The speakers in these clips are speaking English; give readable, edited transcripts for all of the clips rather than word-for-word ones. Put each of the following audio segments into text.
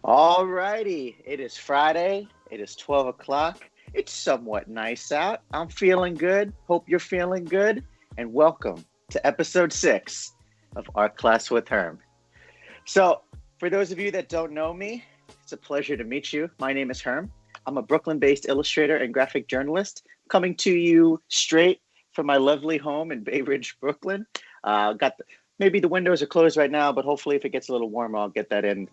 All righty. It is Friday. It is 12 o'clock. It's somewhat nice out. I'm feeling good. Hope you're feeling good. And welcome to episode 6 of Our Class with Herm. So, for those of you that don't know me, it's a pleasure to meet you. My name is Herm. I'm a Brooklyn-based illustrator and graphic journalist coming to you straight from my lovely home in Bay Ridge, Brooklyn. Maybe the windows are closed right now, but hopefully if it gets a little warmer, I'll get that in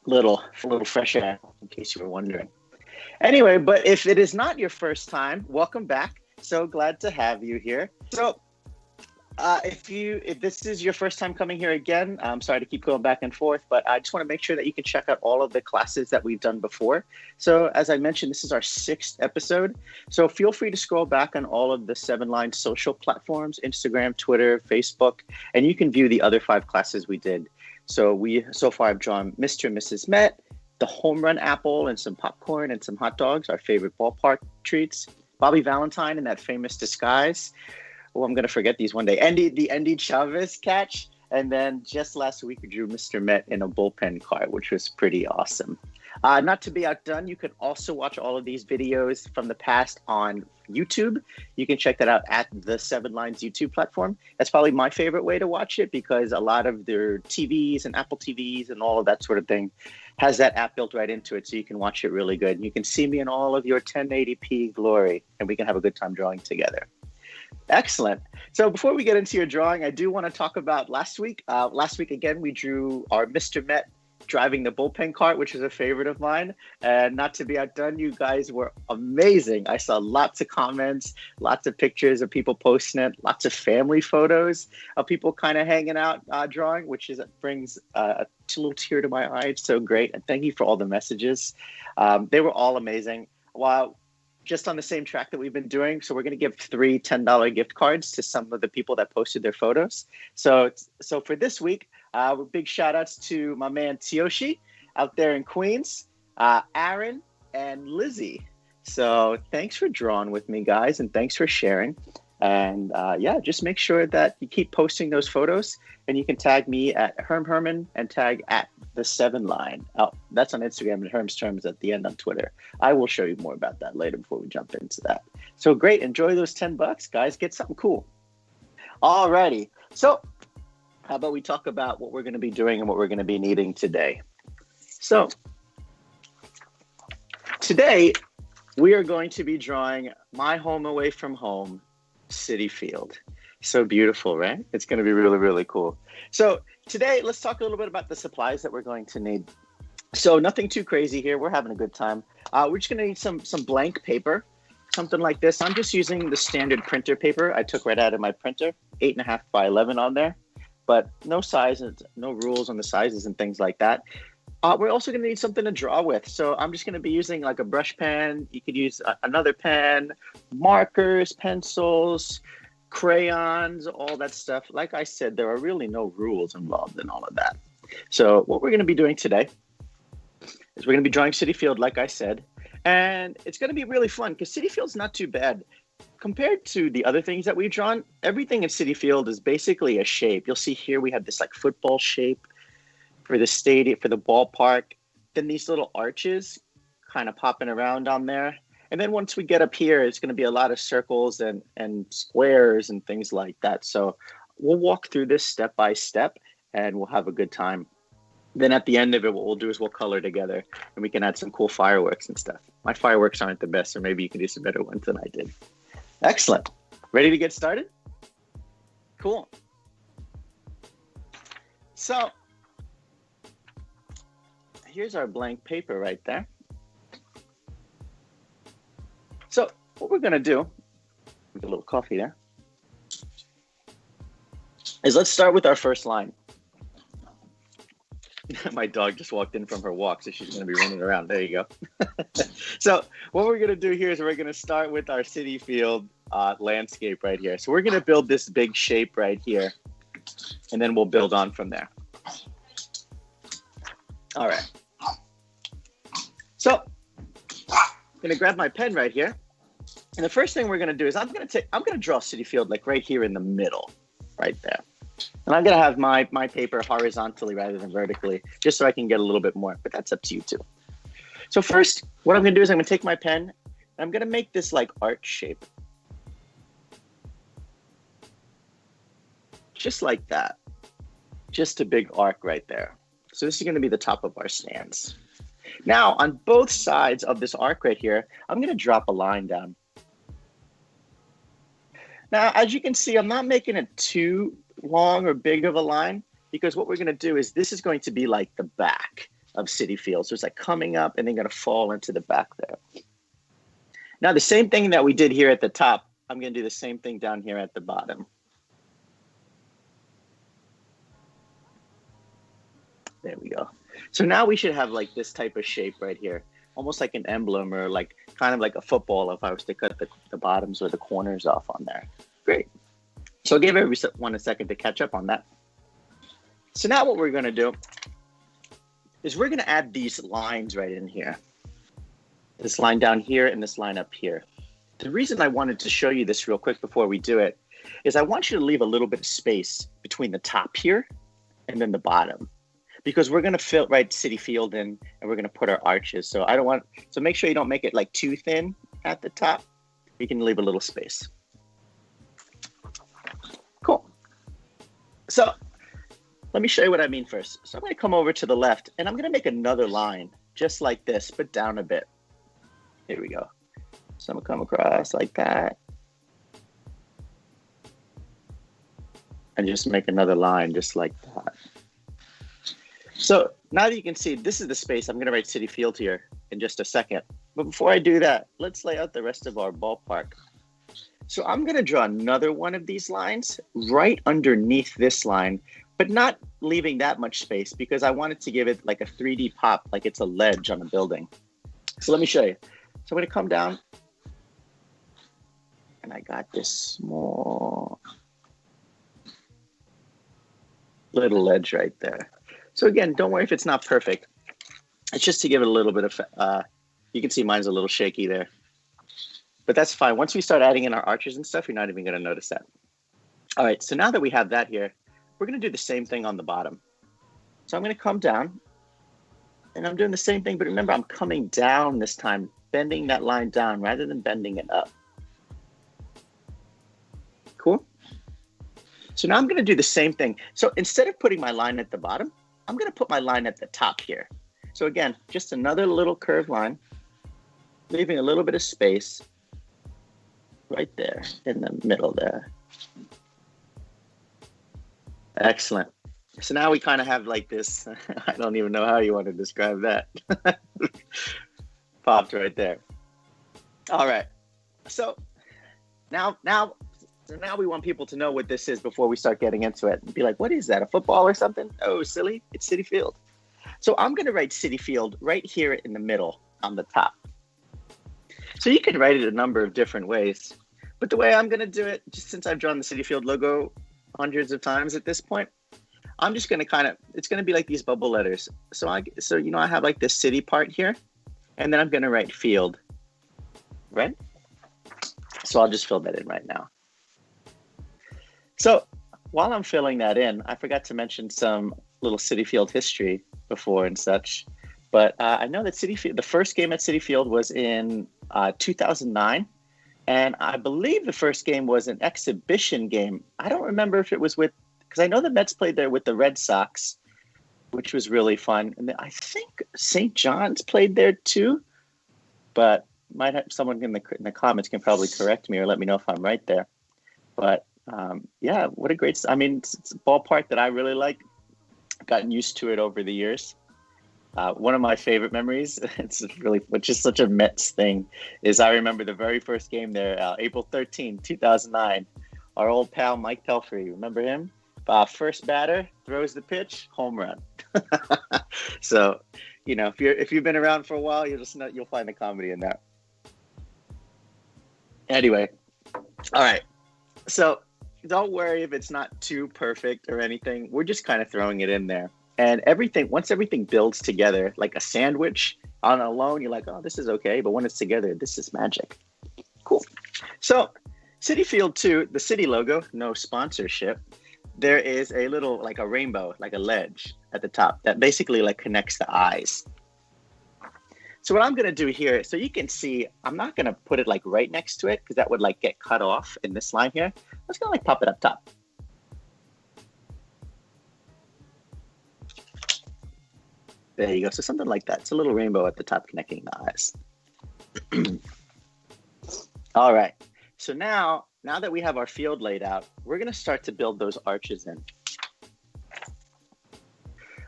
little fresh air, in case you were wondering. Anyway, but if it is not your first time, welcome back. So glad to have you here. So if this is your first time coming here again, I'm sorry to keep going back and forth, but I just want to make sure that you can check out all of the classes that we've done before. So as I mentioned, this is our 6th episode. So feel free to scroll back on all of the 7-Line social platforms, Instagram, Twitter, Facebook, and you can view the other 5 classes we did. So far I've drawn Mr. and Mrs. Met, the home run apple, and some popcorn and some hot dogs, our favorite ballpark treats, Bobby Valentine in that famous disguise. Oh, I'm going to forget these one day. The Andy Chavez catch. And then just last week, we drew Mr. Met in a bullpen card, which was pretty awesome. Not to be outdone, you can also watch all of these videos from the past on YouTube. You can check that out at the 7 Lines YouTube platform. That's probably my favorite way to watch it because a lot of their TVs and Apple TVs and all of that sort of thing has that app built right into it, so you can watch it really good. You can see me in all of your 1080p glory, and we can have a good time drawing together. Excellent. So before we get into your drawing, I do want to talk about last week. Last week, again, we drew our Mr. Met driving the bullpen cart, which is a favorite of mine. And not to be outdone, you guys were amazing. I saw lots of comments, lots of pictures of people posting it, lots of family photos of people kind of hanging out drawing, which brings a little tear to my eye. It's so great. And thank you for all the messages. They were all amazing. Wow. Just on the same track that we've been doing. So we're going to give 3 $10 gift cards to some of the people that posted their photos. So for this week, big shout outs to my man Tioshi out there in Queens, Aaron and Lizzie. So thanks for drawing with me, guys, and thanks for sharing. And just make sure that you keep posting those photos, and you can tag me at Herman and tag at the 7 Line. Oh, that's on Instagram, and Herm's terms at the end on Twitter. I will show you more about that later before we jump into that. So great. Enjoy those $10, guys. Get something cool. All righty. So how about we talk about what we're going to be doing and what we're going to be needing today? So today we are going to be drawing my home away from home, Citi Field. So beautiful, right? It's going to be really, really cool. So today, let's talk a little bit about the supplies that we're going to need. So nothing too crazy here. We're having a good time. We're just going to need some blank paper, something like this. I'm just using the standard printer paper I took right out of my printer, 8.5 by 11 on there, but no sizes, no rules on the sizes and things like that. We're also going to need something to draw with. So I'm just going to be using like a brush pen. You could use another pen, markers, pencils, crayons, all that stuff. Like I said, there are really no rules involved in all of that. So what we're going to be doing today is we're going to be drawing Citi Field, like I said. And it's going to be really fun because Citi Field's not too bad. Compared to the other things that we've drawn, everything in Citi Field is basically a shape. You'll see here we have this like football shape for the stadium, for the ballpark, then these little arches kind of popping around on there. And then once we get up here, it's going to be a lot of circles and squares and things like that. So we'll walk through this step by step and we'll have a good time. Then at the end of it, what we'll do is we'll color together and we can add some cool fireworks and stuff. My fireworks aren't the best, so maybe you can do some better ones than I did. Excellent. Ready to get started? Cool. So here's our blank paper right there. So what we're going to do, with a little coffee there, is let's start with our first line. My dog just walked in from her walk, so she's going to be running around. There you go. So what we're going to do here is we're going to start with our Citi Field landscape right here. So we're going to build this big shape right here, and then we'll build on from there. All right. So I'm going to grab my pen right here. And the first thing we're going to do is I'm going to draw Citi Field like right here in the middle, right there. And I'm going to have my paper horizontally rather than vertically, just so I can get a little bit more, but that's up to you too. So first, what I'm going to do is I'm going to take my pen, and I'm going to make this like arch shape. Just like that. Just a big arc right there. So this is going to be the top of our stands. Now, on both sides of this arc right here, I'm going to drop a line down. Now, as you can see, I'm not making it too long or big of a line, because what we're going to do is this is going to be like the back of Citi Field. So it's like coming up and then going to fall into the back there. Now, the same thing that we did here at the top, I'm going to do the same thing down here at the bottom. There we go. So now we should have like this type of shape right here, almost like an emblem, or like kind of like a football if I was to cut the bottoms or the corners off on there. Great. So I'll give everyone a second to catch up on that. So now what we're going to do is we're going to add these lines right in here. This line down here and this line up here. The reason I wanted to show you this real quick before we do it is I want you to leave a little bit of space between the top here and then the bottom, because we're going to fill right Citi Field in and we're going to put our arches. So so make sure you don't make it like too thin at the top. You can leave a little space. Cool. So let me show you what I mean first. So I'm going to come over to the left and I'm going to make another line just like this, but down a bit. Here we go. So I'm going to come across like that. And just make another line just like that. So now that you can see, this is the space. I'm going to write Citi Field here in just a second. But before I do that, let's lay out the rest of our ballpark. So I'm going to draw another one of these lines right underneath this line, but not leaving that much space because I wanted to give it like a 3D pop, like it's a ledge on a building. So let me show you. So I'm going to come down and I got this small little ledge right there. So again, don't worry if it's not perfect. It's just to give it a little bit of, you can see mine's a little shaky there. But that's fine. Once we start adding in our arches and stuff, you're not even going to notice that. All right, so now that we have that here, we're going to do the same thing on the bottom. So I'm going to come down, and I'm doing the same thing, but remember, I'm coming down this time, bending that line down rather than bending it up. Cool? So now I'm going to do the same thing. So instead of putting my line at the bottom, I'm going to put my line at the top here. So again, just another little curved line, leaving a little bit of space right there in the middle there. Excellent. So now we kind of have like this, I don't even know how you want to describe that. Popped right there. All right. So now we want people to know what this is before we start getting into it and be like, what is that? A football or something? Oh, silly. It's Citi Field. So I'm going to write Citi Field right here in the middle on the top. So you can write it a number of different ways, but the way I'm going to do it, just since I've drawn the Citi Field logo hundreds of times at this point, I'm just going to it's going to be like these bubble letters. So I have like this city part here, and then I'm going to write field, right? So I'll just fill that in right now. So while I'm filling that in, I forgot to mention some little Citi Field history before and such. But I know that Citi Field, the first game at Citi Field was in 2009. And I believe the first game was an exhibition game. I don't remember if it was because I know the Mets played there with the Red Sox, which was really fun. And then I think St. John's played there too. But might have someone in the comments can probably correct me or let me know if I'm right there. But yeah, what a great, it's a ballpark that I really like. Gotten used to it over the years. One of my favorite memories, which is such a Mets thing, is I remember the very first game there, April 13, 2009. Our old pal, Mike Pelfrey, remember him? First batter, throws the pitch, home run. So, if you've been around for a while, you'll find the comedy in that. Anyway, all right. So don't worry if it's not too perfect or anything. We're just kind of throwing it in there. And once everything builds together, like a sandwich on alone, you're like, oh, this is okay. But when it's together, this is magic. Cool. So Citi Field 2, the Citi logo, no sponsorship. there is a little, like a rainbow, like a ledge at the top that basically like connects the eyes. So what I'm going to do here, so you can see, I'm not going to put it like right next to it because that would like get cut off in this line here. I'm just going to like pop it up top. There you go. So something like that. It's a little rainbow at the top connecting the eyes. All right. So now that we have our field laid out, we're going to start to build those arches in.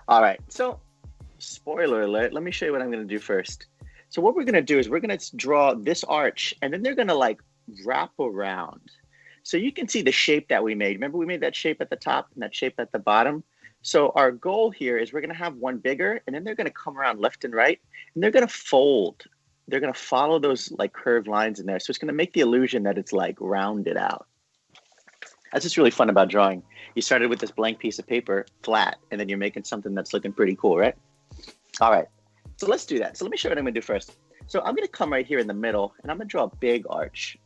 All right. So spoiler alert, let me show you what I'm going to do first. So what we're going to do is we're going to draw this arch, and then they're going to like wrap around. So you can see the shape that we made. Remember we made that shape at the top and that shape at the bottom? So our goal here is we're going to have one bigger, and then they're going to come around left and right, and they're going to fold. They're going to follow those like curved lines in there. So it's going to make the illusion that it's like rounded out. That's just really fun about drawing. You started with this blank piece of paper, flat, and then you're making something that's looking pretty cool, right? All right, so let's do that. So let me show you what I'm going to do first. So I'm going to come right here in the middle, and I'm going to draw a big arch.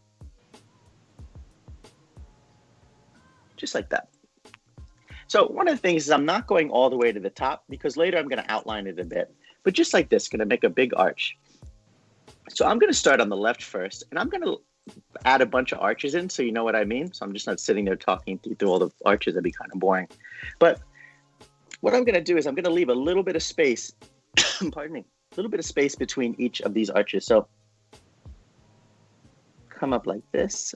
Just like that. So one of the things is I'm not going all the way to the top because later I'm going to outline it a bit. But just like this, going to make a big arch. So I'm going to start on the left first, and I'm going to add a bunch of arches in so you know what I mean. So I'm just not sitting there talking through all the arches. That'd be kind of boring. But what I'm going to do is I'm going to leave a little bit of space, pardon me, a little bit of space between each of these arches. So come up like this.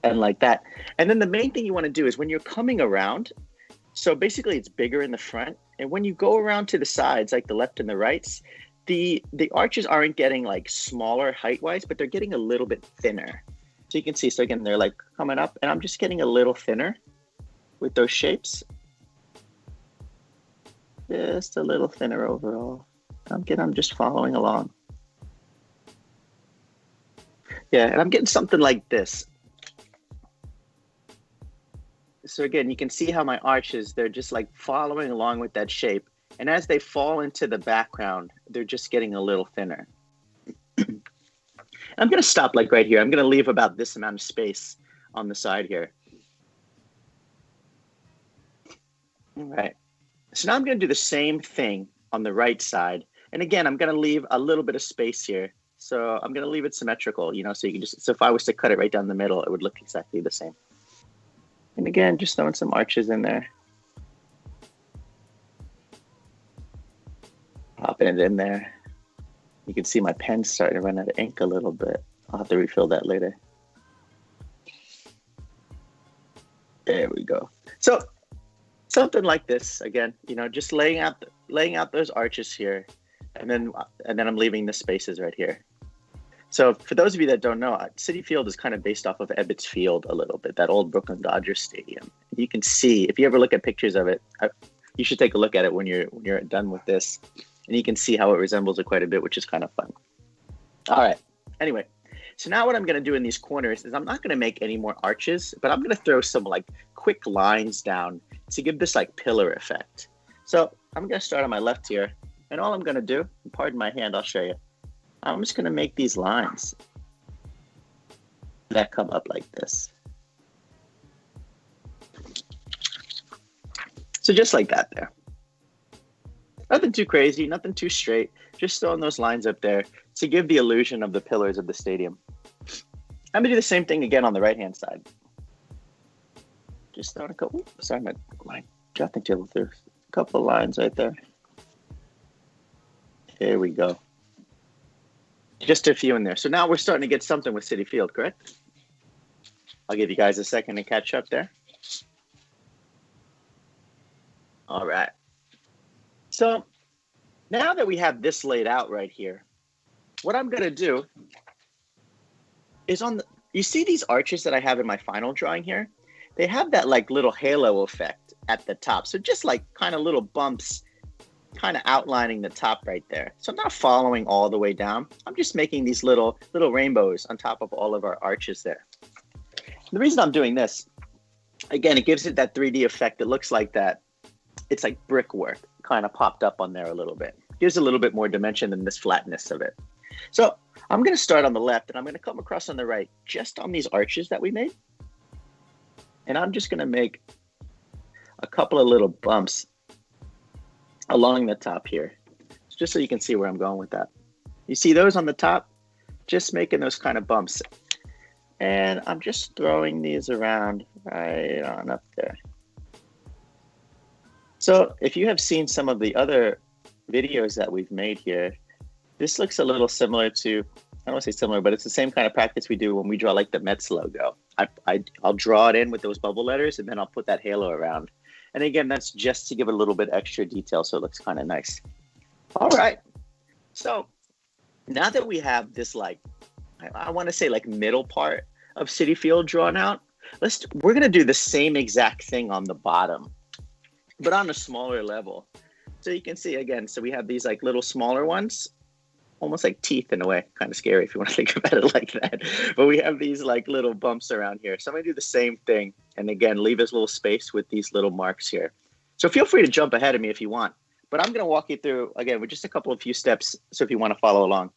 And like that. And then the main thing you want to do is when you're coming around, so basically it's bigger in the front. And when you go around to the sides, like the left and the rights, the arches aren't getting like smaller height-wise, but they're getting a little bit thinner. So you can see, so again, they're like coming up, and I'm just getting a little thinner with those shapes. Just a little thinner overall. I'm just following along. Yeah, and I'm getting something like this. So again, you can see how my arches, they're just like following along with that shape. And as they fall into the background, they're just getting a little thinner. I'm going to stop like right here. I'm going to leave about this amount of space on the side here. All right. So now I'm going to do the same thing on the right side. And again, I'm going to leave a little bit of space here. So I'm going to leave it symmetrical, you know, so you can just, so if I was to cut it right down the middle, it would look exactly the same. And again, just throwing some arches in there. Popping it in there. You can see my pen's starting to run out of ink a little bit. I'll have to refill that later. There we go. So something like this, again, you know, just laying out those arches here. And then I'm leaving the spaces right here. So for those of you that don't know, Citi Field is kind of based off of Ebbets Field a little bit, that old Brooklyn Dodgers stadium. You can see, if you ever look at pictures of it, you should take a look at it when you're done with this. And you can see how it resembles it quite a bit, which is kind of fun. All right. Anyway, so now what I'm going to do in these corners is I'm not going to make any more arches, but I'm going to throw some like quick lines down to give this like pillar effect. So I'm going to start on my left here. And all I'm going to do, pardon my hand, I'll show you. I'm just going to make these lines that come up like this. So just like that there. Nothing too crazy, nothing too straight. Just throwing those lines up there to give the illusion of the pillars of the stadium. I'm going to do the same thing again on the right-hand side. Just throwing a couple, sorry, my drafting table through a couple lines right there. There we go. Just a few in there. So now we're starting to get something with Citi Field, correct? I'll give you guys a second to catch up there. All right. So now that we have this laid out right here, what I'm going to do is you see these arches that I have in my final drawing here? They have that like little halo effect at the top. So just like kind of little bumps kind of outlining the top right there. So I'm not following all the way down. I'm just making these little rainbows on top of all of our arches there. The reason I'm doing this, again, it gives it that 3D effect. It looks like that. It's like brickwork kind of popped up on there a little bit. Gives a little bit more dimension than this flatness of it. So I'm going to start on the left, and I'm going to come across on the right, just on these arches that we made. And I'm just going to make a couple of little bumps along the top here, just so you can see where I'm going with that. You see those on the top? Just making those kind of bumps. And I'm just throwing these around right on up there. So if you have seen some of the other videos that we've made here, this looks a little similar to, I don't want to say similar, but it's the same kind of practice we do when we draw like the Mets logo. I'll draw it in with those bubble letters, and then I'll put that halo around. And again, that's just to give it a little bit extra detail so it looks kind of nice. All right. So now that we have this, like, I want to say like middle part of Citi Field drawn out, we're going to do the same exact thing on the bottom, but on a smaller level. So you can see again, so we have these like little smaller ones, almost like teeth in a way, kind of scary if you want to think about it like that. But we have these like little bumps around here. So I'm going to do the same thing. And again, leave this little space with these little marks here. So feel free to jump ahead of me if you want. But I'm going to walk you through, again, with just a few steps. So if you want to follow along.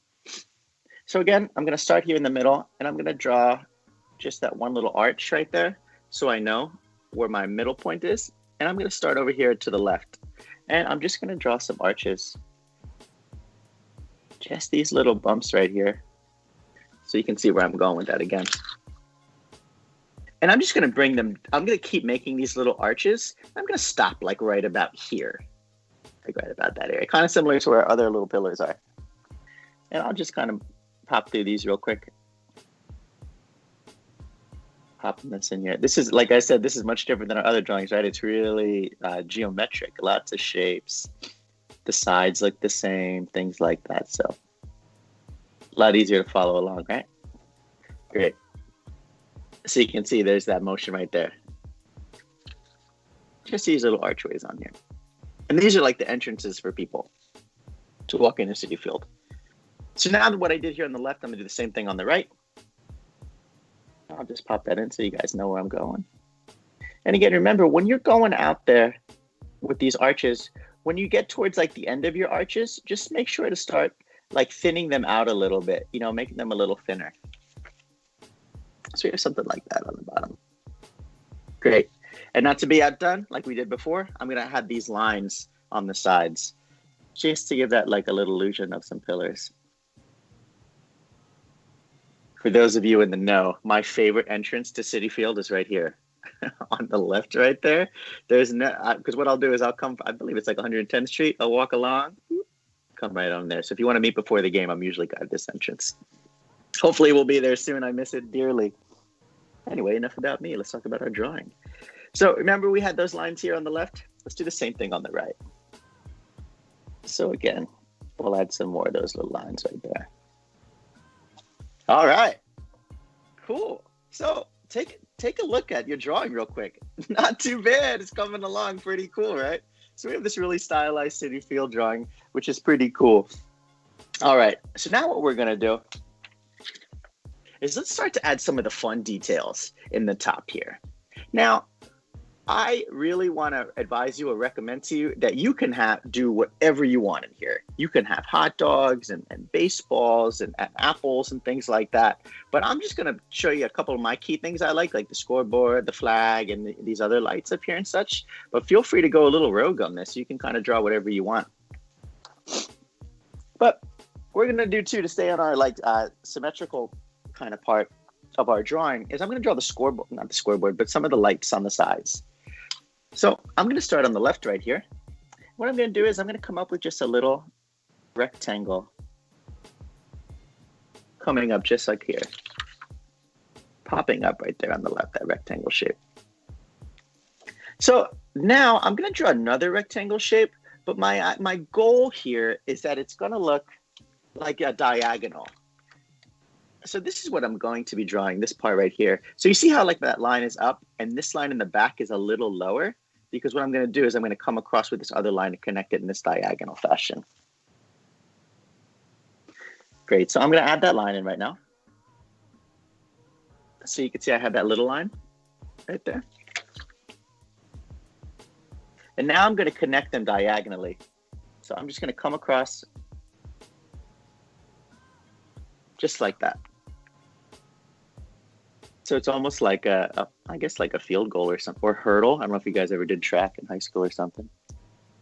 So again, I'm going to start here in the middle. And I'm going to draw just that one little arch right there, so I know where my middle point is. And I'm going to start over here to the left. And I'm just going to draw some arches. Just these little bumps right here. So you can see where I'm going with that again. And I'm just going to bring them, I'm going to keep making these little arches. I'm going to stop like right about here. Like right about that area. Kind of similar to where other little pillars are. And I'll just kind of pop through these real quick. Popping this in here. This is, like I said, this is much different than our other drawings, right? It's really geometric, lots of shapes. The sides look the same, things like that. So a lot easier to follow along, right? Great. So you can see there's that motion right there. Just these little archways on here. And these are like the entrances for people to walk into Citi Field. So now what I did here on the left, I'm going to do the same thing on the right. I'll just pop that in so you guys know where I'm going. And again, remember, when you're going out there with these arches, when you get towards like the end of your arches, just make sure to start like thinning them out a little bit, you know, making them a little thinner. So we have something like that on the bottom. Great. And not to be outdone, like we did before, I'm going to have these lines on the sides just to give that like a little illusion of some pillars. For those of you in the know, my favorite entrance to Citi Field is right here on the left right there. There's no, because what I'll do is I'll come, I believe it's like 110th Street. I'll walk along, come right on there. So if you want to meet before the game, I'm usually at this entrance. Hopefully we'll be there soon. I miss it dearly. Anyway, enough about me. Let's talk about our drawing. So remember we had those lines here on the left? Let's do the same thing on the right. So again, we'll add some more of those little lines right there. All right, cool. So take a look at your drawing real quick. Not too bad. It's coming along pretty cool, right? So we have this really stylized Citi Field drawing, which is pretty cool. All right, so now what we're gonna do is let's start to add some of the fun details in the top here. Now, I really want to advise you or recommend to you that you can do whatever you want in here. You can have hot dogs and baseballs and apples and things like that. But I'm just going to show you a couple of my key things I like the scoreboard, the flag, and these other lights up here and such. But feel free to go a little rogue on this. You can kind of draw whatever you want. But we're going to do too, to stay on our symmetrical kind of part of our drawing, is I'm going to draw the scoreboard, not the scoreboard, but some of the lights on the sides. So I'm going to start on the left right here. What I'm going to do is I'm going to come up with just a little rectangle coming up just like here, popping up right there on the left, that rectangle shape. So now I'm going to draw another rectangle shape, but my goal here is that it's going to look like a diagonal. So this is what I'm going to be drawing, this part right here. So you see how like that line is up and this line in the back is a little lower? Because what I'm going to do is I'm going to come across with this other line and connect it in this diagonal fashion. Great. So I'm going to add that line in right now. So you can see I have that little line right there. And now I'm going to connect them diagonally. So I'm just going to come across just like that. So it's almost like I guess like a field goal or something, or hurdle. I don't know if you guys ever did track in high school or something.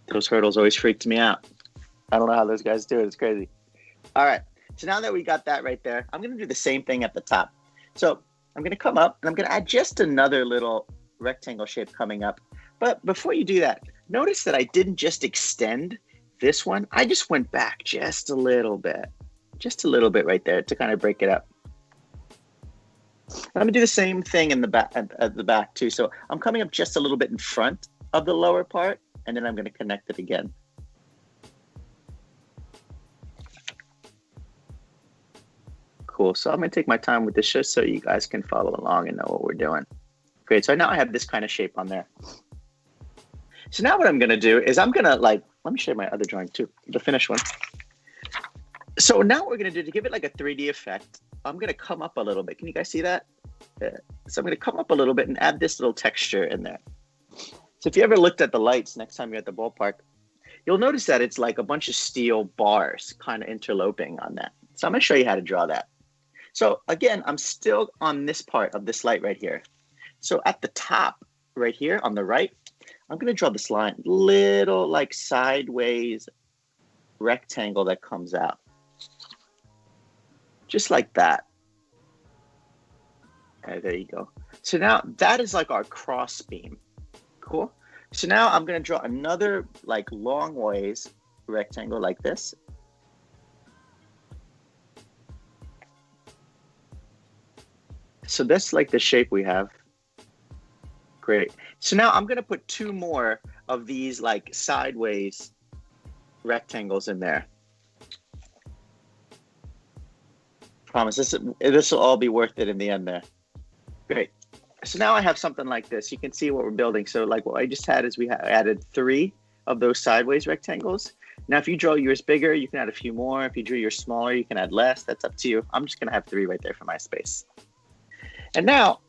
Those hurdles always freaked me out. I don't know how those guys do it. It's crazy. All right. So now that we got that right there, I'm going to do the same thing at the top. So I'm going to come up and I'm going to add just another little rectangle shape coming up. But before you do that, notice that I didn't just extend this one. I just went back just a little bit right there to kind of break it up. I'm gonna do the same thing in the back at the back too. So I'm coming up just a little bit in front of the lower part, and then I'm gonna connect it again. Cool. So I'm gonna take my time with this just so you guys can follow along and know what we're doing. Great. So now I have this kind of shape on there. So now what I'm gonna do is I'm gonna let me show you my other drawing too, the finished one. So now what we're gonna do to give it like a 3D effect, I'm gonna come up a little bit. Can you guys see that? Yeah. So I'm gonna come up a little bit and add this little texture in there. So if you ever looked at the lights next time you're at the ballpark, you'll notice that it's like a bunch of steel bars kind of interloping on that. So I'm gonna show you how to draw that. So again, I'm still on this part of this light right here. So at the top right here on the right, I'm gonna draw this line, little like sideways rectangle that comes out. Just like that. Okay, there you go. So now that is like our cross beam. Cool. So now I'm going to draw another like long ways rectangle like this. So that's like the shape we have. Great. So now I'm going to put two more of these like sideways rectangles in there. Promise this will all be worth it in the end there. Great. So now I have something like this. You can see what we're building. So like what I just had is we added 3 of those sideways rectangles. Now if you draw yours bigger, you can add a few more. If you drew yours smaller, you can add less. That's up to you. I'm just gonna have 3 right there for my space. And now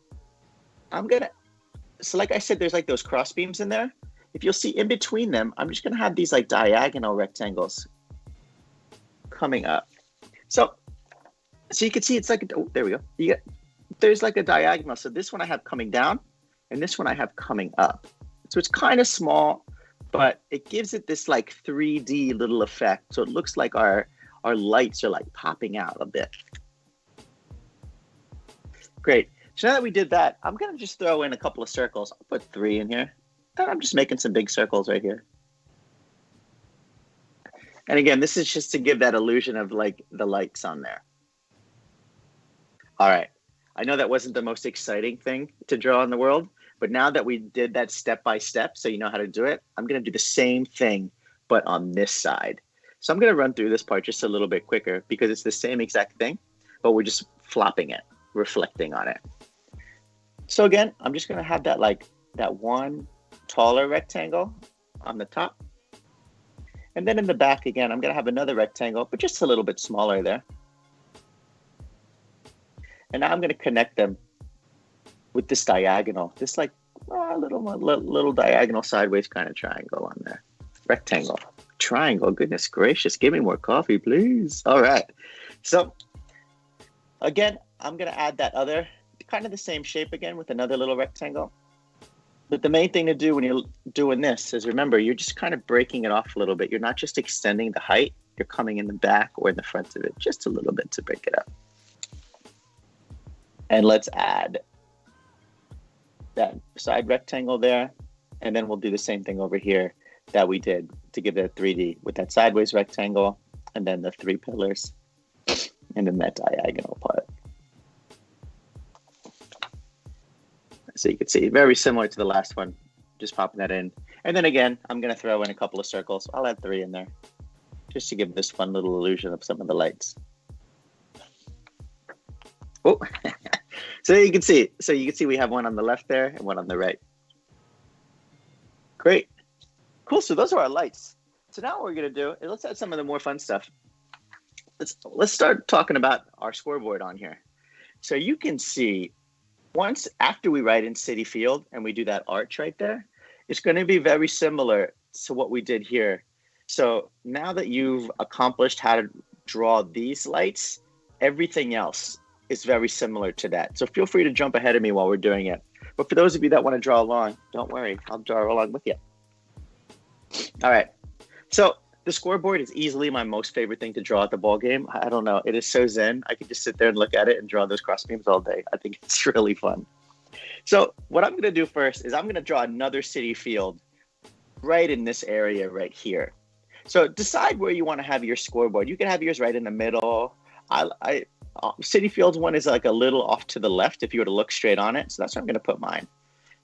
so like I said, there's like those cross beams in there. If you'll see in between them, I'm just gonna have these like diagonal rectangles coming up. So you can see it's like, oh, there we go. There's like a diagonal. So this one I have coming down and this one I have coming up. So it's kind of small, but it gives it this like 3D little effect. So it looks like our lights are like popping out a bit. Great. So now that we did that, I'm going to just throw in a couple of circles. I'll put 3 in here. And I'm just making some big circles right here. And again, this is just to give that illusion of like the lights on there. All right. I know that wasn't the most exciting thing to draw in the world, but now that we did that step by step, so you know how to do it, I'm going to do the same thing, but on this side. So I'm going to run through this part just a little bit quicker because it's the same exact thing, but we're just flopping it, reflecting on it. So again, I'm just going to have that like that one taller rectangle on the top. And then in the back again, I'm going to have another rectangle, but just a little bit smaller there. And now I'm going to connect them with this diagonal, this like little diagonal sideways kind of triangle on there. Rectangle, triangle, goodness gracious. Give me more coffee, please. All right. So again, I'm going to add that other, kind of the same shape again with another little rectangle. But the main thing to do when you're doing this is remember, you're just kind of breaking it off a little bit. You're not just extending the height. You're coming in the back or in the front of it just a little bit to break it up. And let's add that side rectangle there. And then we'll do the same thing over here that we did to give it a 3D with that sideways rectangle and then the 3 pillars and then that diagonal part. So you can see very similar to the last one, just popping that in. And then again, I'm going to throw in a couple of circles. I'll add 3 in there just to give this fun little illusion of some of the lights. Oh, so you can see. So you can see we have one on the left there and one on the right. Great. Cool. So those are our lights. So now what we're going to do is let's add some of the more fun stuff. Let's start talking about our scoreboard on here. So you can see once after we write in Citi Field and we do that arch right there, it's going to be very similar to what we did here. So now that you've accomplished how to draw these lights, everything else is very similar to that. So feel free to jump ahead of me while we're doing it. But for those of you that want to draw along, don't worry, I'll draw along with you. All right. So the scoreboard is easily my most favorite thing to draw at the ball game. I don't know. It is so zen. I could just sit there and look at it and draw those cross beams all day. I think it's really fun. So what I'm going to do first is I'm going to draw another Citi Field right in this area right here. So decide where you want to have your scoreboard. You can have yours right in the middle. Citi Field's one is like a little off to the left if you were to look straight on it. So that's where I'm going to put mine.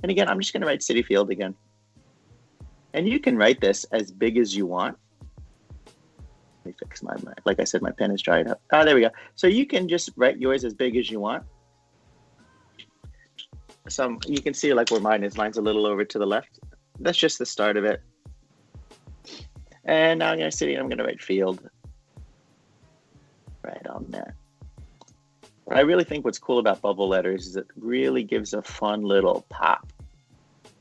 And again, I'm just going to write Citi Field again. And you can write this as big as you want. Let me fix my, like I said, my pen is dried up. Oh, there we go. So you can just write yours as big as you want. You can see like where mine is. Mine's a little over to the left. That's just the start of it. And now I'm going to sit here and I'm going to write field right on there. But I really think what's cool about bubble letters is it really gives a fun little pop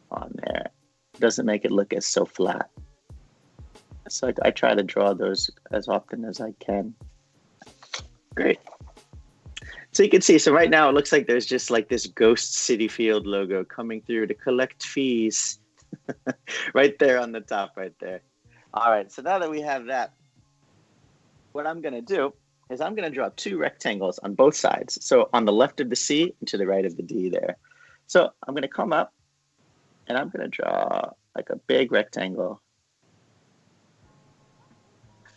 on there. It doesn't make it look as so flat. So I try to draw those as often as I can. Great. So you can see, so right now it looks like there's just like this ghost Citi Field logo coming through to collect fees. Right there on the top, right there. All right, so now that we have that, what I'm gonna do is I'm gonna draw two rectangles on both sides. So on the left of the C and to the right of the D there. So I'm gonna come up and I'm gonna draw like a big rectangle.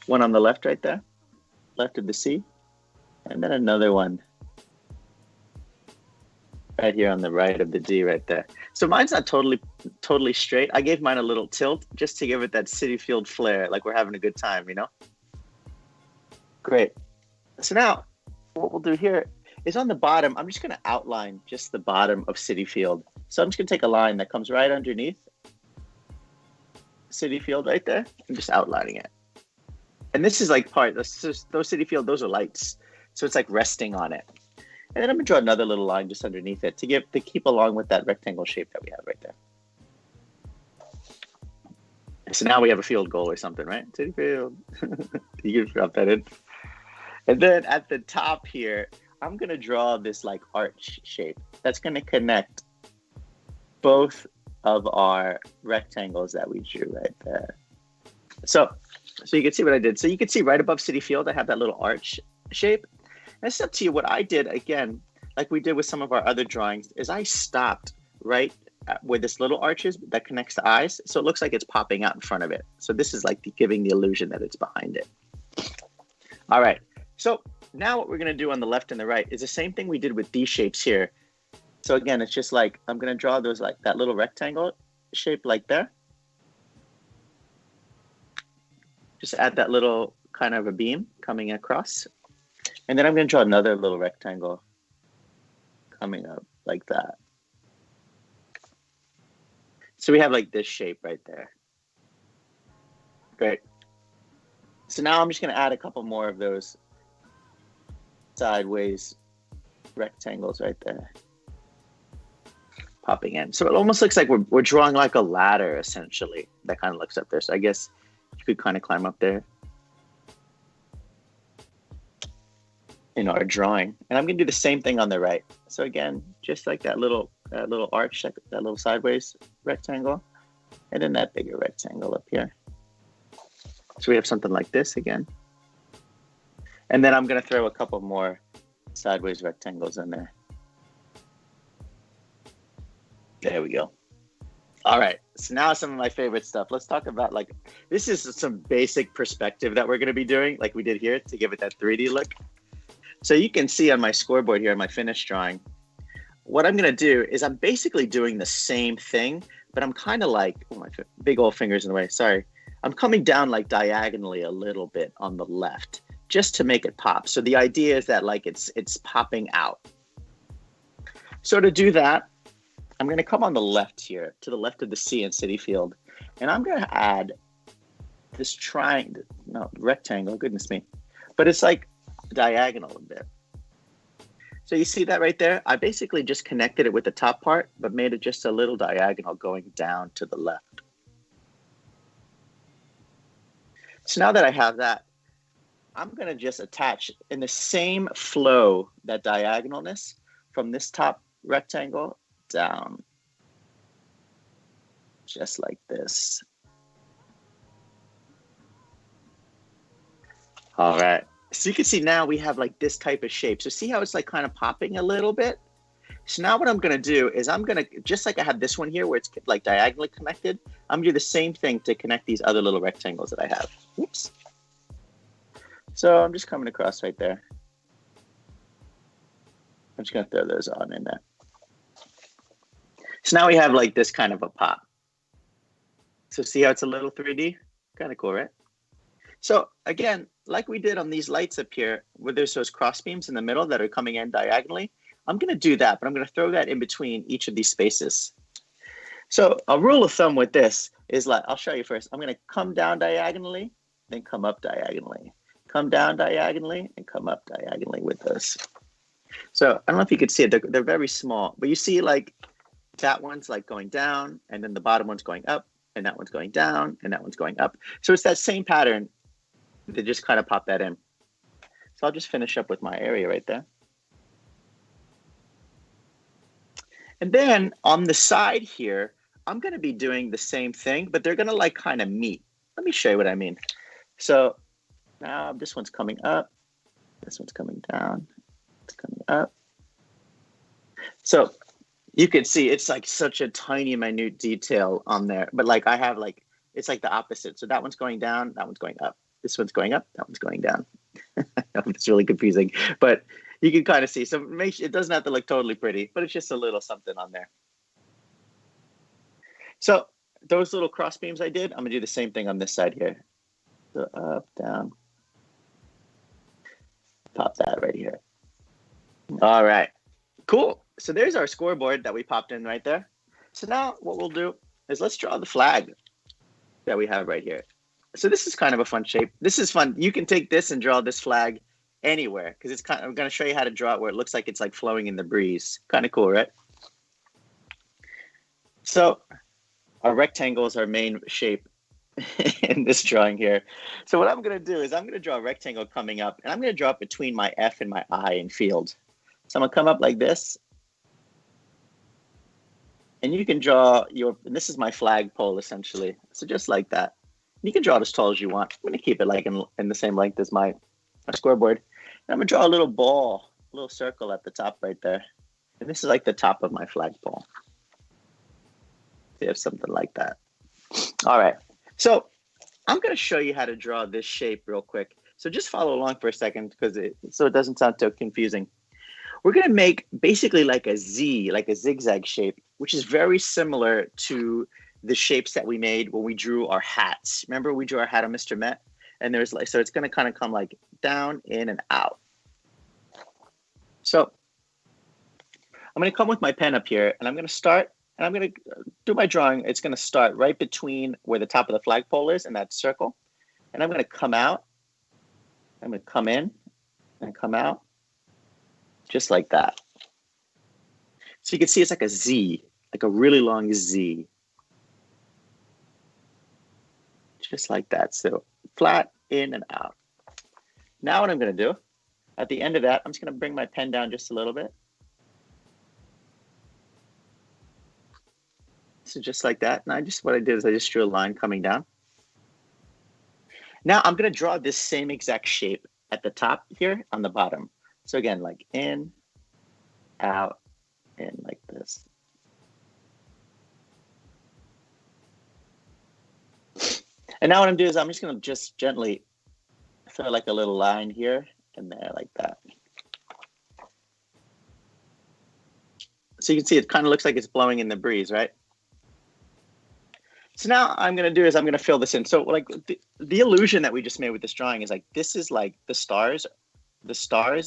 One on the left right there, left of the C, and then another one right here on the right of the D right there. So mine's not totally straight. I gave mine a little tilt just to give it that Citi Field flair, like we're having a good time, you know? Great. So now what we'll do here is on the bottom, I'm just gonna outline just the bottom of Citi Field. So I'm just gonna take a line that comes right underneath Citi Field right there and just outlining it. And this is like those Citi Field, those are lights. So it's like resting on it. And then I'm gonna draw another little line just underneath it to keep along with that rectangle shape that we have right there. So now we have a field goal or something, right? Citi Field. You can drop that in. And then at the top here, I'm gonna draw this like arch shape that's gonna connect both of our rectangles that we drew right there. So you can see what I did. So you can see right above Citi Field, I have that little arch shape. And it's up to you. What I did, again, like we did with some of our other drawings, is I stopped right where this little arch is that connects the eyes. So it looks like it's popping out in front of it. So this is like giving the illusion that it's behind it. All right. So now what we're going to do on the left and the right is the same thing we did with these shapes here. So again, it's just like, I'm going to draw those like that little rectangle shape like there. Just add that little kind of a beam coming across. And then I'm going to draw another little rectangle coming up like that. So we have like this shape right there. Great. So now I'm just going to add a couple more of those sideways rectangles right there. Popping in. So it almost looks like we're drawing like a ladder, essentially. That kind of looks up there. So I guess you could kind of climb up there in our drawing. And I'm going to do the same thing on the right. So again, just like that little arch, that little sideways rectangle, and then that bigger rectangle up here. So we have something like this again. And then I'm going to throw a couple more sideways rectangles in there. There we go. All right, so now some of my favorite stuff. Let's talk about this is some basic perspective that we're going to be doing like we did here to give it that 3D look. So you can see on my scoreboard here, my finished drawing, what I'm going to do is I'm basically doing the same thing, but I'm kind of like, oh, my big old finger's in the way, sorry. I'm coming down like diagonally a little bit on the left just to make it pop. So the idea is that like it's popping out. So to do that, I'm going to come on the left here, to the left of the C in Citi Field, and I'm going to add this rectangle, goodness me, but it's like diagonal a bit. So you see that right there? I basically just connected it with the top part, but made it just a little diagonal going down to the left. So now that I have that, I'm going to just attach in the same flow, that diagonalness from this top rectangle down, just like this. All right. So you can see now we have like this type of shape. So see how it's like kind of popping a little bit? So now what I'm going to do is I'm going to, just like I have this one here where it's like diagonally connected, I'm going to do the same thing to connect these other little rectangles that I have. Oops. So I'm just coming across right there. I'm just going to throw those on in there. So now we have like this kind of a pop. So see how it's a little 3D? Kind of cool, right? So again, like we did on these lights up here, where there's those cross beams in the middle that are coming in diagonally, I'm going to do that, but I'm going to throw that in between each of these spaces. So a rule of thumb with this is like, I'll show you first. I'm going to come down diagonally, then come up diagonally. Come down diagonally and come up diagonally with this. So I don't know if you could see it. They're very small, but you see like that one's like going down, and then the bottom one's going up, and that one's going down, and that one's going up. So it's that same pattern. They just kind of pop that in. So I'll just finish up with my area right there. And then on the side here, I'm going to be doing the same thing, but they're going to like kind of meet. Let me show you what I mean. So now this one's coming up. This one's coming down. It's coming up. So you can see it's like such a tiny, minute detail on there. But like I have like, it's like the opposite. So that one's going down. That one's going up. This one's going up. That one's going down. It's really confusing. But you can kind of see. So it doesn't have to look totally pretty, but it's just a little something on there. So those little cross beams I did, I'm going to do the same thing on this side here. So up, down. Pop that right here. All right, cool. So there's our scoreboard that we popped in right there. So now what we'll do is let's draw the flag that we have right here. So this is kind of a fun shape. This is fun. You can take this and draw this flag anywhere because it's kind of, I'm going to show you how to draw it where it looks like it's like flowing in the breeze. Kind of cool, right? So our rectangle is our main shape in this drawing here. So what I'm going to do is I'm going to draw a rectangle coming up, and I'm going to draw it between my F and my I in field. So I'm going to come up like this. And you can draw and this is my flagpole essentially. So just like that. You can draw it as tall as you want. I'm going to keep it like in the same length as my scoreboard. And I'm going to draw a little ball, a little circle at the top right there. And this is like the top of my flagpole. So you have something like that. All right. So I'm going to show you how to draw this shape real quick. So just follow along for a second so it doesn't sound too confusing. We're going to make basically like a Z, like a zigzag shape, which is very similar to the shapes that we made when we drew our hats. Remember we drew our hat on Mr. Met? And there's like, so it's going to kind of come like down, in, and out. So I'm going to come with my pen up here, and I'm going to start, and I'm going to do my drawing. It's going to start right between where the top of the flagpole is and that circle. And I'm going to come out. I'm going to come in and come out just like that. So you can see it's like a Z, like a really long Z. Just like that. So flat, in, and out. Now what I'm going to do, at the end of that, I'm just going to bring my pen down just a little bit. So just like that. And what I did is I just drew a line coming down. Now I'm going to draw this same exact shape at the top here on the bottom. So again, like in, out, in, like this. And now what I'm doing is I'm just going to just gently throw like a little line here and there like that. So you can see it kind of looks like it's blowing in the breeze, right? So now I'm going to do is I'm going to fill this in. So like the illusion that we just made with this drawing is like, this is like the stars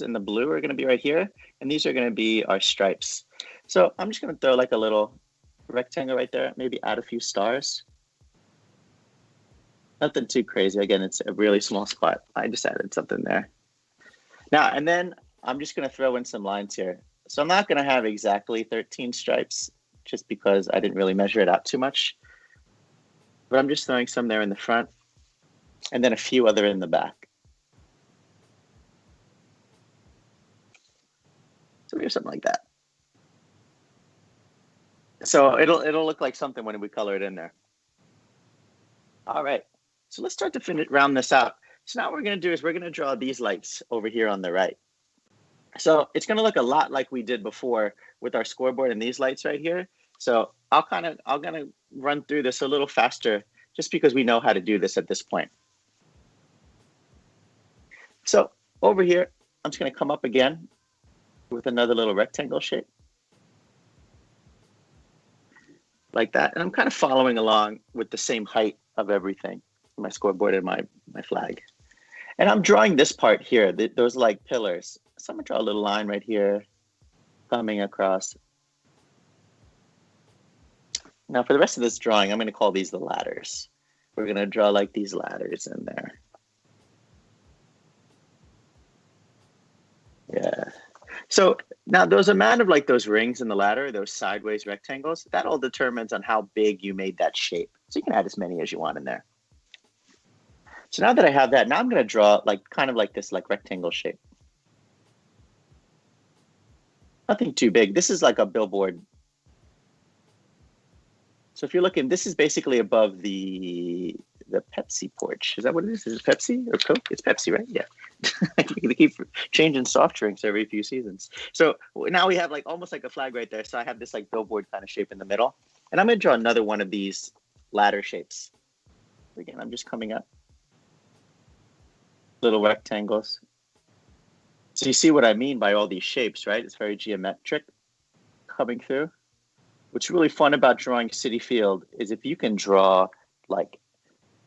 and the blue are going to be right here. And these are going to be our stripes. So I'm just going to throw like a little rectangle right there, maybe add a few stars. Nothing too crazy. Again, it's a really small spot. I just added something there. Now, and then I'm just going to throw in some lines here. So I'm not going to have exactly 13 stripes just because I didn't really measure it out too much. But I'm just throwing some there in the front and then a few other in the back. or something like that. So it'll look like something when we color it in there. All right. So let's start to round this out. So now what we're going to do is we're going to draw these lights over here on the right. So it's going to look a lot like we did before with our scoreboard and these lights right here. So I'm going to run through this a little faster just because we know how to do this at this point. So over here, I'm just going to come up again with another little rectangle shape. Like that. And I'm kind of following along with the same height of everything, my scoreboard and my flag. And I'm drawing this part here, those like pillars. So I'm going to draw a little line right here coming across. Now for the rest of this drawing, I'm going to call these the ladders. We're going to draw like these ladders in there. Yeah. So now those amount of like those rings in the ladder, those sideways rectangles, that all determines on how big you made that shape. So you can add as many as you want in there. So now that I have that, now I'm going to draw like kind of like this like rectangle shape. Nothing too big. This is like a billboard. So if you're looking, this is basically above the Pepsi porch. Is that what it is? Is it Pepsi or Coke? It's Pepsi, right? Yeah. They keep changing soft drinks every few seasons. So now we have like almost like a flag right there. So I have this like billboard kind of shape in the middle. And I'm going to draw another one of these ladder shapes. Again, I'm just coming up. Little rectangles. So you see what I mean by all these shapes, right? It's very geometric coming through. What's really fun about drawing Citi Field is if you can draw like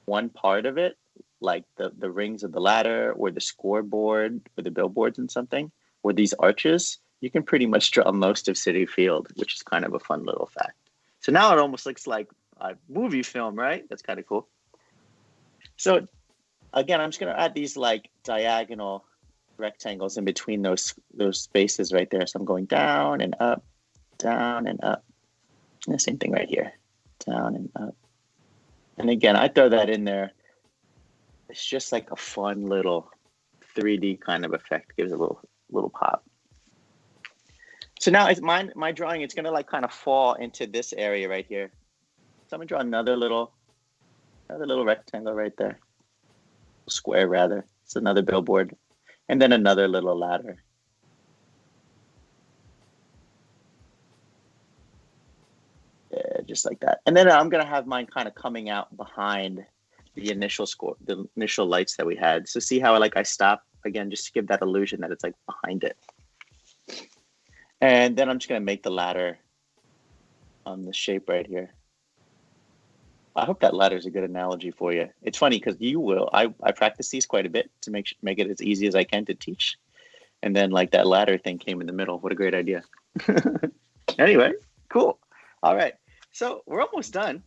one part of it, like the rings of the ladder or the scoreboard or the billboards and something, or these arches, you can pretty much draw most of Citi Field, which is kind of a fun little fact. So now it almost looks like a movie film, right? That's kind of cool. So again, I'm just going to add these like diagonal rectangles in between those spaces right there. So I'm going down and up, down and up. And the same thing right here, down and up. And again, I throw that in there. It's just like a fun little 3D kind of effect. Gives a little pop. So now it's my drawing. It's gonna like kind of fall into this area right here. So I'm gonna draw another little rectangle right there, square rather. It's another billboard, and then another little ladder. Yeah, just like that. And then I'm gonna have mine kind of coming out behind the initial lights that we had. So see how I stop again, just to give that illusion that it's like behind it. And then I'm just gonna make the ladder on the shape right here. I hope that ladder is a good analogy for you. It's funny because I practice these quite a bit to make it as easy as I can to teach. And then like that ladder thing came in the middle. What a great idea. Anyway, cool. All right. So we're almost done.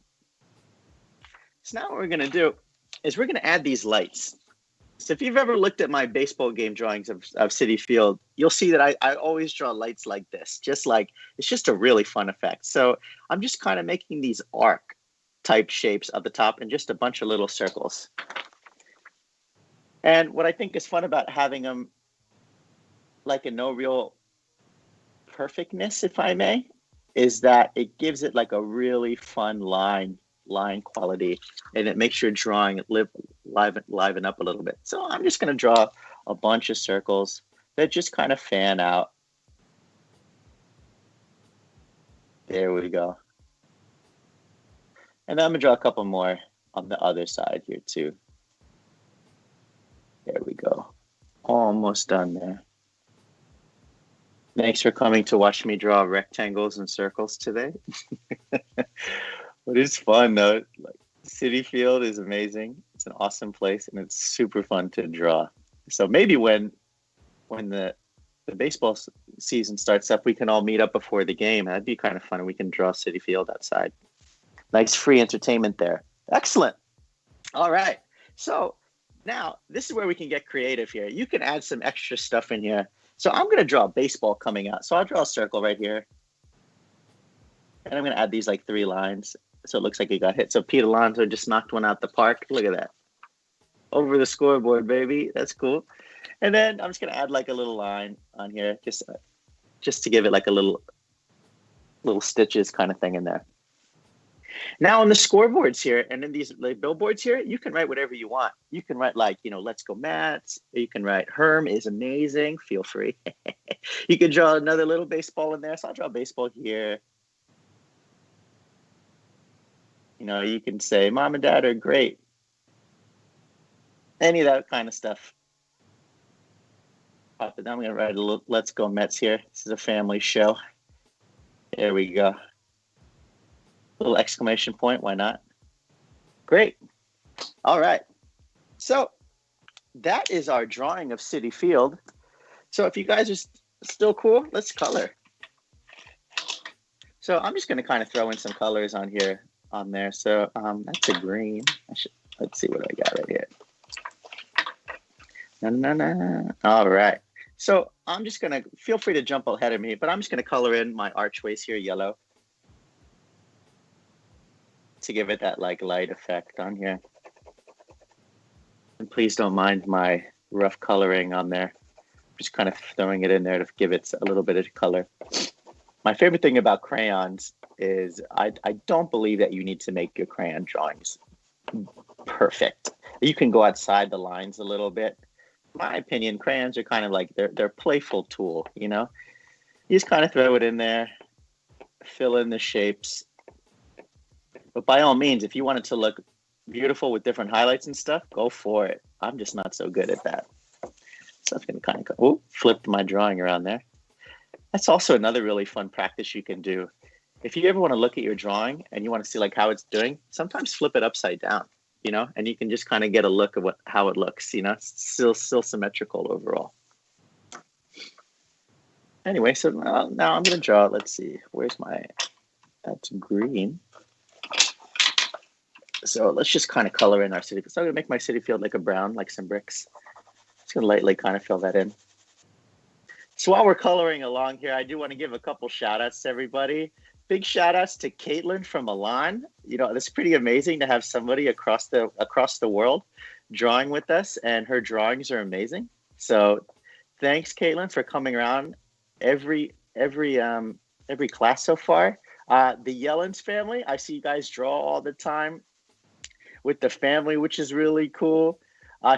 So now what we're going to do is we're going to add these lights. So if you've ever looked at my baseball game drawings of Citi Field, you'll see that I always draw lights like this, it's just a really fun effect. So I'm just kind of making these arc type shapes at the top and just a bunch of little circles. And what I think is fun about having them like in no real perfectness, if I may, is that it gives it like a really fun line quality, and it makes your drawing liven up a little bit. So I'm just going to draw a bunch of circles that just kind of fan out. There we go. And then I'm going to draw a couple more on the other side here too. There we go. Almost done there. Thanks for coming to watch me draw rectangles and circles today. But it's fun though. Like Citi Field is amazing. It's an awesome place and it's super fun to draw. So maybe when the baseball season starts up, we can all meet up before the game. That'd be kind of fun. And we can draw Citi Field outside. Nice free entertainment there. Excellent. All right. So now this is where we can get creative here. You can add some extra stuff in here. So I'm going to draw a baseball coming out. So I'll draw a circle right here. And I'm going to add these like 3 lines. So it looks like it got hit. So Pete Alonso just knocked one out the park. Look at that. Over the scoreboard, baby. That's cool. And then I'm just going to add like a little line on here. Just just to give it like a little stitches kind of thing in there. Now on the scoreboards here and in these like billboards here, you can write whatever you want. You can write like, let's go Mets. You can write Herm is amazing. Feel free. You can draw another little baseball in there. So I'll draw a baseball here. You can say mom and dad are great. Any of that kind of stuff. Pop it down. I'm going to write a little let's go Mets here. This is a family show. There we go. Little exclamation point. Why not? Great. All right. So that is our drawing of Citi Field. So if you guys are still cool, let's color. So I'm just going to kind of throw in some colors on there. So that's a green. Let's see what I got right here. All right. So I'm just going to, feel free to jump ahead of me, but I'm just going to color in my archways here yellow to give it that like light effect on here. And please don't mind my rough coloring on there. Just kind of throwing it in there to give it a little bit of color. My favorite thing about crayons is I don't believe that you need to make your crayon drawings perfect. You can go outside the lines a little bit. In my opinion, crayons are kind of like they're a playful tool, You just kind of throw it in there, fill in the shapes. But by all means, if you want it to look beautiful with different highlights and stuff, go for it. I'm just not so good at that. So I'm going to kind of flipped my drawing around there. That's also another really fun practice you can do. If you ever want to look at your drawing and you want to see like how it's doing, sometimes flip it upside down, and you can just kind of get a look at how it looks, It's still symmetrical overall. Anyway, so now I'm going to draw. Let's see. That's green. So let's just kind of color in our city. So I'm going to make my Citi Field like a brown, like some bricks. Just going to lightly kind of fill that in. So while we're coloring along here, I do want to give a couple shout outs to everybody. Big shout outs to Caitlin from Milan. It's pretty amazing to have somebody across the world drawing with us, and her drawings are amazing. So thanks, Caitlin, for coming around every class so far. The Yellens family, I see you guys draw all the time with the family, which is really cool.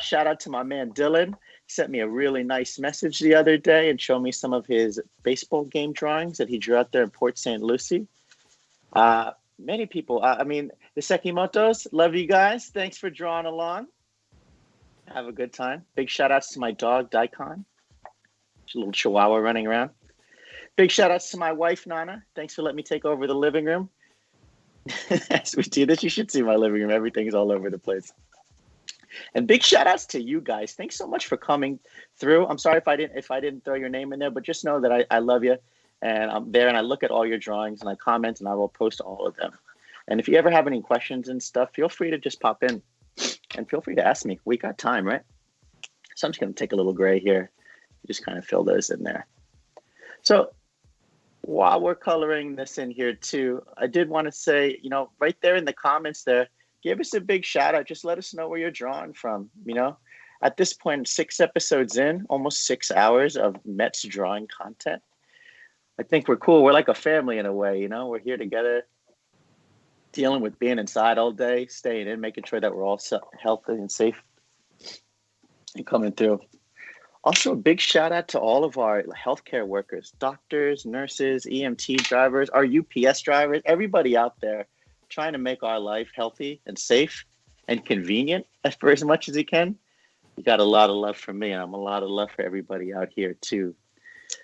Shout out to my man Dylan. Sent me a really nice message the other day and showed me some of his baseball game drawings that he drew out there in Port St. Lucie. Many people, the Sekimotos, love you guys. Thanks for drawing along. Have a good time. Big shout outs to my dog, Daikon. She's a little chihuahua running around. Big shout outs to my wife, Nana. Thanks for letting me take over the living room. As we do this, you should see my living room. Everything's all over the place. And big shout outs to you guys. Thanks so much for coming through. I'm sorry if I didn't throw your name in there, but just know that I love you. And I'm there and I look at all your drawings and I comment and I will post all of them. And if you ever have any questions and stuff, feel free to just pop in and feel free to ask me. We got time, right? So I'm just going to take a little gray here. Just kind of fill those in there. So while we're coloring this in here too, I did want to say, right there in the comments there, give us a big shout out. Just let us know where you're drawing from. At this point, 6 episodes in, almost 6 hours of Mets drawing content. I think we're cool. We're like a family in a way, we're here together, dealing with being inside all day, staying in, making sure that we're all healthy and safe and coming through. Also, a big shout out to all of our healthcare workers, doctors, nurses, EMT drivers, our UPS drivers, everybody out there trying to make our life healthy and safe and convenient for as much as you can. You got a lot of love for me, and I'm a lot of love for everybody out here too.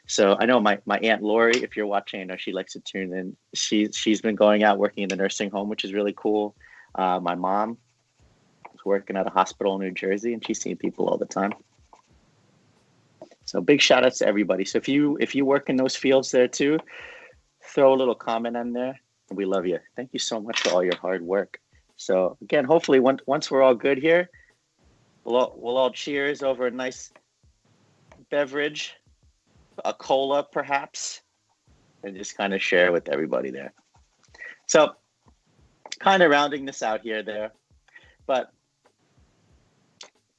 So I know my Aunt Lori, if you're watching, I know she likes to tune in. She's been going out working in the nursing home, which is really cool. My mom is working at a hospital in New Jersey, and she's seeing people all the time. So big shout outs to everybody. So if you work in those fields there too, throw a little comment in there. We love you. Thank you so much for all your hard work. So again, hopefully once we're all good here, we'll all cheers over a nice beverage, a cola perhaps, and just kind of share with everybody there. So kind of rounding this out here there, but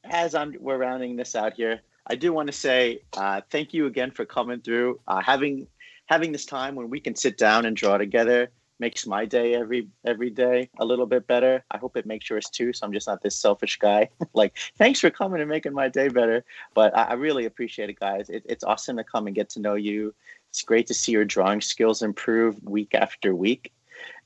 as we're rounding this out here, I do want to say thank you again for coming through. having this time when we can sit down and draw together makes my day every day a little bit better. I hope it makes yours too. So I'm just not this selfish guy. Like, thanks for coming and making my day better. But I really appreciate it, guys. It's awesome to come and get to know you. It's great to see your drawing skills improve week after week.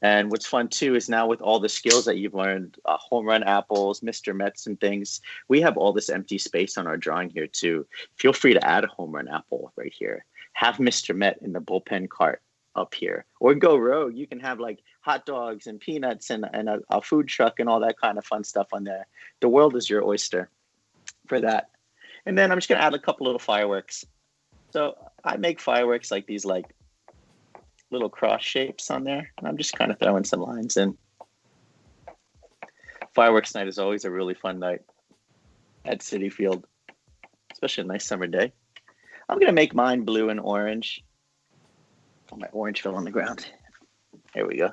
And what's fun too is now with all the skills that you've learned, home run apples, Mr. Mets and things, we have all this empty space on our drawing here too. Feel free to add a home run apple right here. Have Mr. Met in the bullpen cart up here, or go rogue. You can have like hot dogs and peanuts and a food truck and all that kind of fun stuff on there. The world is your oyster for that. And then I'm just gonna add a couple little fireworks. So I make fireworks like these like little cross shapes on there, and I'm just kind of throwing some lines in. Fireworks night is always a really fun night at Citi Field, especially a nice summer day. I'm gonna make mine blue and orange. Oh, my orange fell on the ground. There we go. You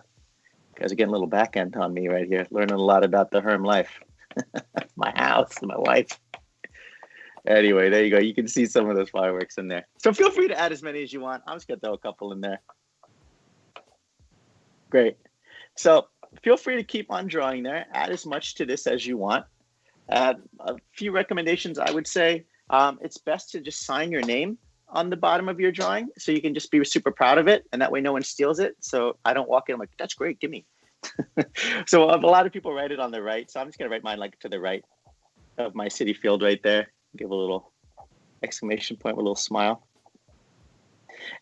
guys are getting a little back end on me right here, learning a lot about the Herm life. My house, my wife. Anyway, there you go. You can see some of those fireworks in there. So feel free to add as many as you want. I'm just gonna throw a couple in there. Great. So feel free to keep on drawing there. Add as much to this as you want. A few recommendations I would say. It's best to just sign your name on the bottom of your drawing so you can just be super proud of it, and that way no one steals it. So I don't walk in like, that's great, give me. So a lot of people write it on the right, so I'm just gonna write mine like to the right of my Citi Field right there. Give a little exclamation point with a little smile.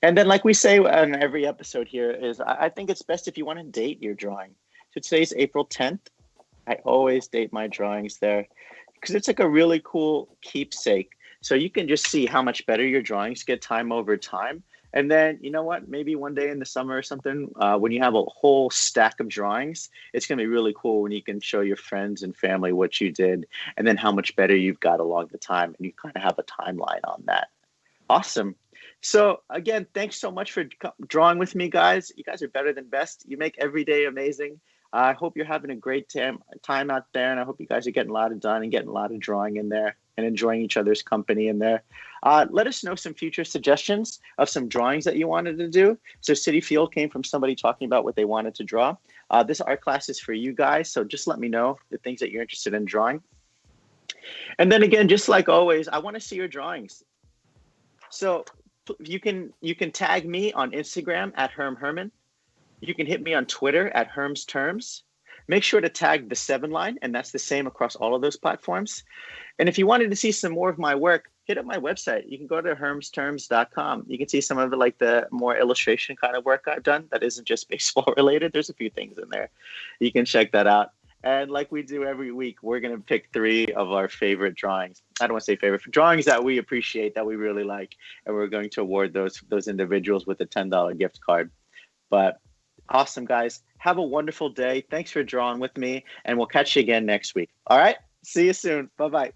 And then like we say on every episode here is I think it's best if you want to date your drawing. So today's April 10th. I always date my drawings there because it's like a really cool keepsake. So you can just see how much better your drawings get time over time. And then, you know what, maybe one day in the summer or something, when you have a whole stack of drawings, it's going to be really cool when you can show your friends and family what you did and then how much better you've got along the time. And you kind of have a timeline on that. Awesome. So again, thanks so much for drawing with me, guys. You guys are better than best. You make every day amazing. I hope you're having a great time out there, and I hope you guys are getting a lot done and getting a lot of drawing in there and enjoying each other's company in there. Let us know some future suggestions of some drawings that you wanted to do. So Citi Field came from somebody talking about what they wanted to draw. This art class is for you guys, so just let me know the things that you're interested in drawing. And then again, just like always, I want to see your drawings. So you can tag me on Instagram at Herm Herman. You can hit me on Twitter at Herm's Terms. Make sure to tag the 7 line, and that's the same across all of those platforms. And if you wanted to see some more of my work, hit up my website. You can go to hermsterms.com. You can see some of like the more illustration kind of work I've done that isn't just baseball related. There's a few things in there. You can check that out. And like we do every week, we're going to pick 3 of our favorite drawings. I don't want to say favorite drawings that we appreciate, that we really like. And we're going to award those individuals with a $10 gift card. But awesome, guys. Have a wonderful day. Thanks for drawing with me. And we'll catch you again next week. All right. See you soon. Bye-bye.